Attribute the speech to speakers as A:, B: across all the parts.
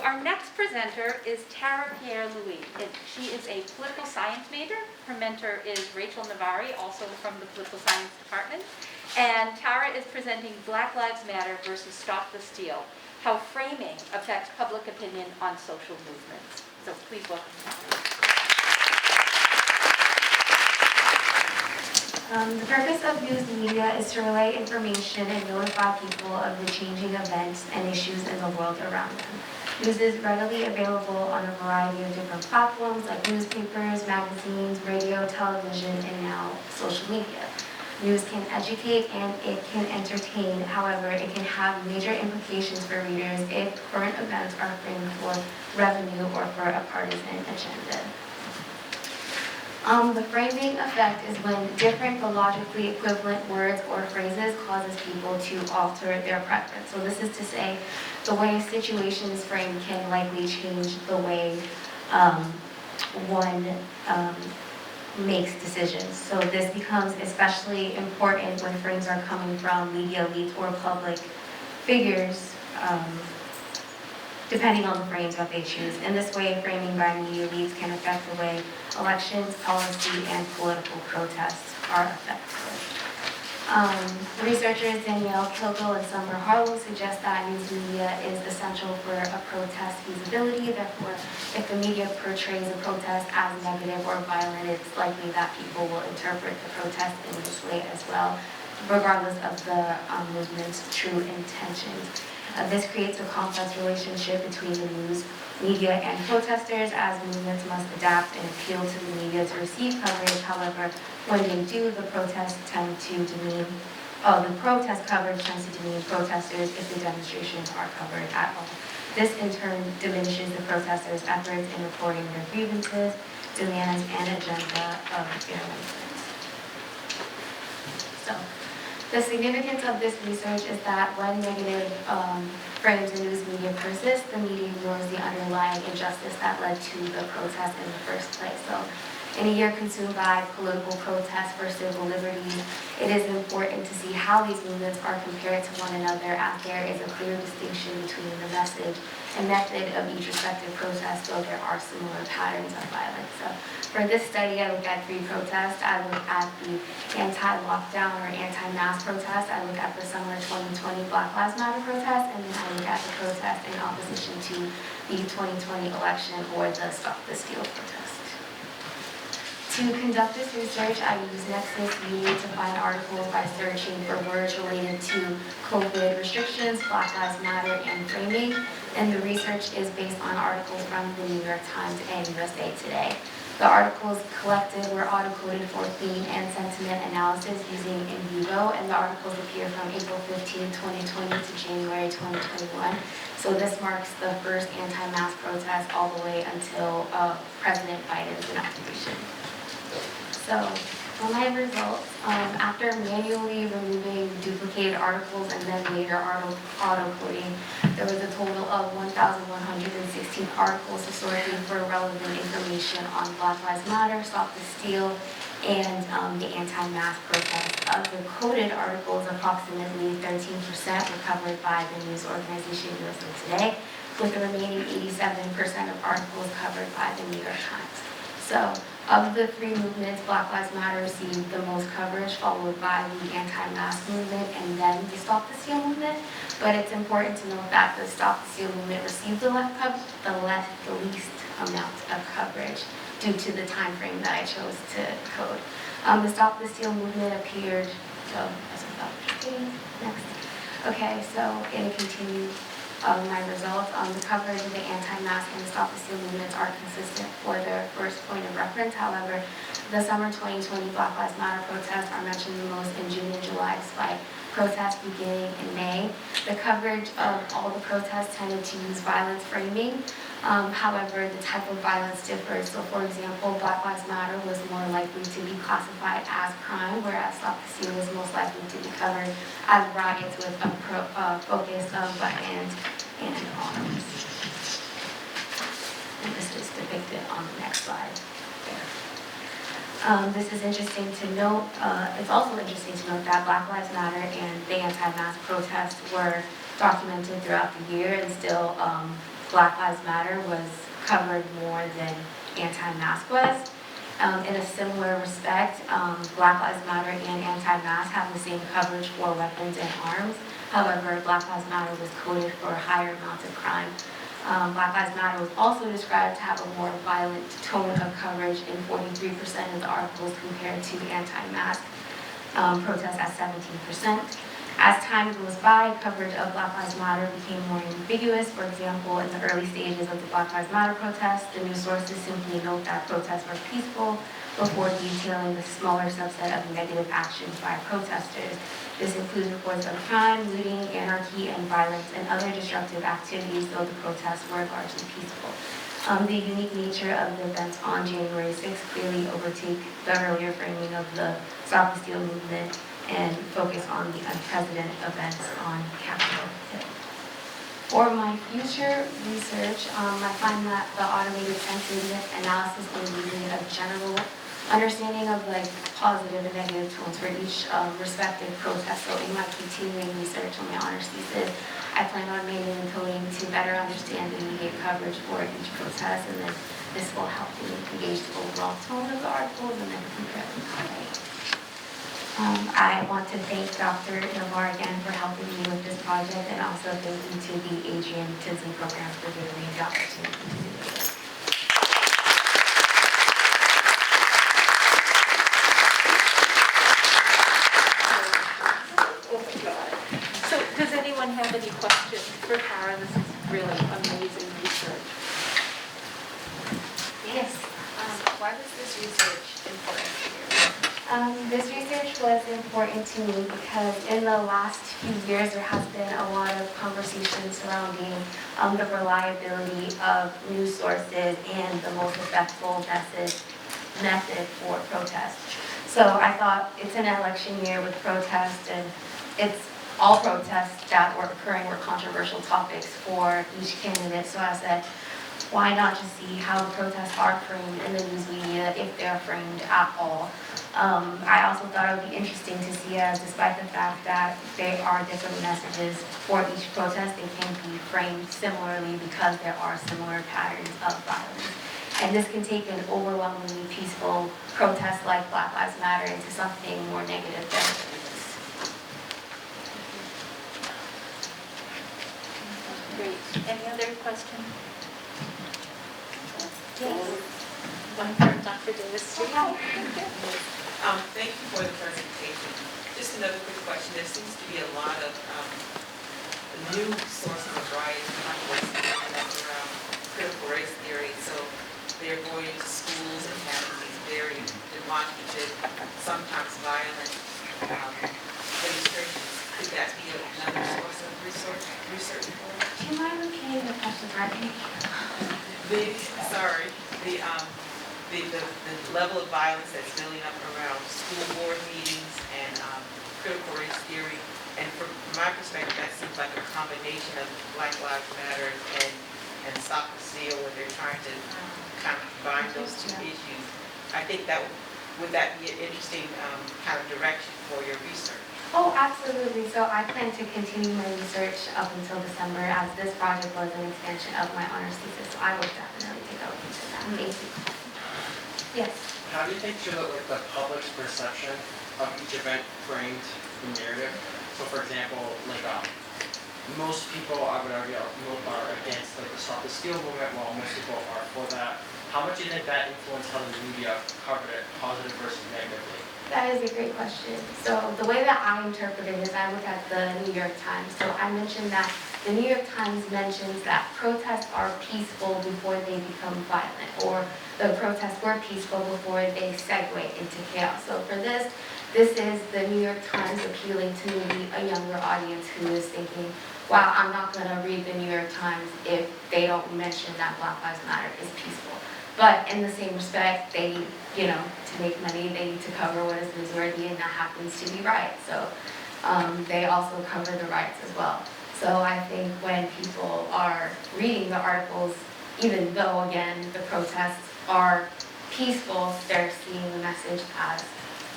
A: our next presenter is Tara Pierre-Louis. She is a political science major. Her mentor is Rachel Navari, also from the political science department. And Tara is presenting Black Lives Matter versus Stop the Steal, how framing affects public opinion on social movements. So please welcome Tara.
B: The purpose of news media is to relay information and notify people of the changing events and issues in the world around them. News is readily available on a variety of different platforms like newspapers, magazines, radio, television, and now social media. News can educate and it can entertain. However, it can have major implications for readers if current events are framed for revenue or for a partisan agenda. The framing effect is when different but logically equivalent words or phrases causes people to alter their preference. So this is to say, the way a situation is framed can likely change the way one makes decisions. So this becomes especially important when frames are coming from media elites or public figures, depending on the frames that they choose. In this way, framing by media elites can affect the way elections, policy, and political protests are affected. The researchers Danielle Kilgo and Summer Harlow suggest that news media is essential for a protest feasibility. Therefore, if the media portrays a protest as negative or violent, it's likely that people will interpret the protest in this way as well, regardless of the movement's true intentions. This creates a complex relationship between the news media and protesters, as movements must adapt and appeal to the media to receive coverage. However, when they do, the protest coverage tends to demean protesters if the demonstrations are covered at all. This in turn diminishes the protesters' efforts in reporting their grievances, demands, and agenda of their movements. So, the significance of this research is that when negative frames in news media persist, the media ignores the underlying injustice that led to the protest in the first place. So, in a year consumed by political protests for civil liberties, it is important to see how these movements are compared to one another, as there is a clear distinction between the message and method of each respective protest, though there are similar patterns of violence. So, for this study, I looked at 3 protests. I looked at the anti-lockdown or anti-mask protest. I looked at the summer 2020 Black Lives Matter protest, and then I looked at the protest in opposition to the 2020 election or the Stop the Steal protest. To conduct this research, I used Nexus Media to find articles by searching for words related to COVID restrictions, Black Lives Matter, and framing. And the research is based on articles from the New York Times and USA Today. The articles collected were auto-coded for theme and sentiment analysis using in vivo, and the articles appear from April 15, 2020 to January 2021. So this marks the first anti-mask protest all the way until President Biden's inauguration. So, for my results, after manually removing duplicated articles and then later auto-coding, there was a total of 1,116 articles sorting for relevant information on Black Lives Matter, Stop the Steal, and the anti-mask protest. Of the coded articles, approximately 13% were covered by the news organization USA Today, with the remaining 87% of articles covered by the New York Times. So, of the 3 movements, Black Lives Matter received the most coverage, followed by the anti-mask movement and then the Stop the Steal movement. But it's important to note that the Stop the Steal movement received the least amount of coverage due to the time frame that I chose to code. The Stop the Steal movement appeared, next. Okay, so it continues. My results, the coverage of the anti-mask and the Stop the Steal movements are consistent for their first point of reference. However, the summer 2020 Black Lives Matter protests are mentioned the most in June and July, despite protests beginning in May. The coverage of all the protests tended to use violence framing. However, the type of violence differs. So, for example, Black Lives Matter was more likely to be classified as crime, whereas Stop the Steal was most likely to be covered as riots with a focus of buttons and arms. And this is depicted on the next slide. This is interesting to note. It's also interesting to note that Black Lives Matter and the anti-mask protests were documented throughout the year and still Black Lives Matter was covered more than anti-mask was. In a similar respect, Black Lives Matter and anti-mask have the same coverage for weapons and arms. However, Black Lives Matter was coded for higher amounts of crime. Black Lives Matter was also described to have a more violent tone of coverage in 43% of the articles compared to anti-mask protests at 17%. As time goes by, coverage of Black Lives Matter became more ambiguous. For example, in the early stages of the Black Lives Matter protests, the news sources simply note that protests were peaceful before detailing the smaller subset of negative actions by protesters. This includes reports of crime, looting, anarchy, and violence, and other disruptive activities, though the protests were largely peaceful. The unique nature of the events on January 6th clearly overtake the earlier framing of the Stop the Steal movement and focus on the unprecedented events on Capitol Hill. For my future research, I find that the automated sensitive analysis and using a general understanding of like positive and negative tones for each respective protest. So in my continuing research on my honors thesis, I plan on manually encoding to better understand the media coverage for each protest, and then this will help me engage the overall tone of the articles and then compare them correctly. I want to thank Dr. Navar again for helping me with this project, and also thank you to the Adrian Tinsley program for giving me the opportunity to do this.
A: So does anyone have any questions for Tara? This is really amazing research.
B: Yes.
C: Why was this research important to you?
B: This research was important to me because in the last few years there has been a lot of conversation surrounding the reliability of news sources and the most effective method for protest. So I thought it's an election year with protests, and it's all protests that were occurring were controversial topics for each candidate. So I said, why not just see how the protests are framed in the news media, if they're framed at all. I also thought it would be interesting to see as despite the fact that there are different messages for each protest, they can be framed similarly because there are similar patterns of violence. And this can take an overwhelmingly peaceful protest like Black Lives Matter into something more negative than this.
A: Great. Any other questions? Yes. One from Dr. Davis.
D: Thank you for the presentation. Just another quick question. There seems to be a lot of new sources of riots around critical race theory. So they're going into schools and having these very demonstrative, sometimes violent demonstrations. Could that be another source of research for you?
B: Do you mind repeating the question, Martin?
D: The level of violence that's building up around school board meetings and critical race theory, and from my perspective, that seems like a combination of Black Lives Matter and Stop the Steal, where they're trying to kind of combine those two issues. I think that would that be an interesting kind of direction for your research?
B: Oh, absolutely. So I plan to continue my research up until December, as this project was an extension of my honors thesis. So I will definitely take a look into that. Thank you. Yes.
E: How do you think should the public's perception of each event framed the narrative? So, for example, most people, I would argue, are against the Stop the Steal movement, while most people are for that. How much do you think that influenced how the media covered it, positive versus negatively?
B: That is a great question. So the way that I interpret it is I look at the New York Times. So I mentioned that the New York Times mentions that protests are peaceful before they become violent, or the protests were peaceful before they segue into chaos. So for this is the New York Times appealing to maybe a younger audience who is thinking, wow, I'm not going to read the New York Times if they don't mention that Black Lives Matter is peaceful. But in the same respect, they, to make money, they need to cover what is newsworthy, and that happens to be riots. So they also cover the riots as well. So I think when people are reading the articles, even though, again, the protests are peaceful, they're seeing the message as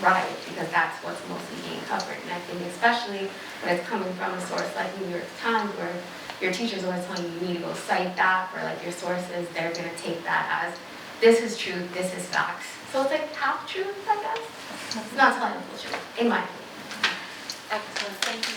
B: riot, because that's what's mostly being covered. And I think especially when it's coming from a source like New York Times, where your teacher's always telling you, you need to go cite that, or like your sources, they're gonna take that as, this is truth, this is facts. So it's like half truth, I guess. It's not telling the full truth, in my opinion.
A: Excellent, thank you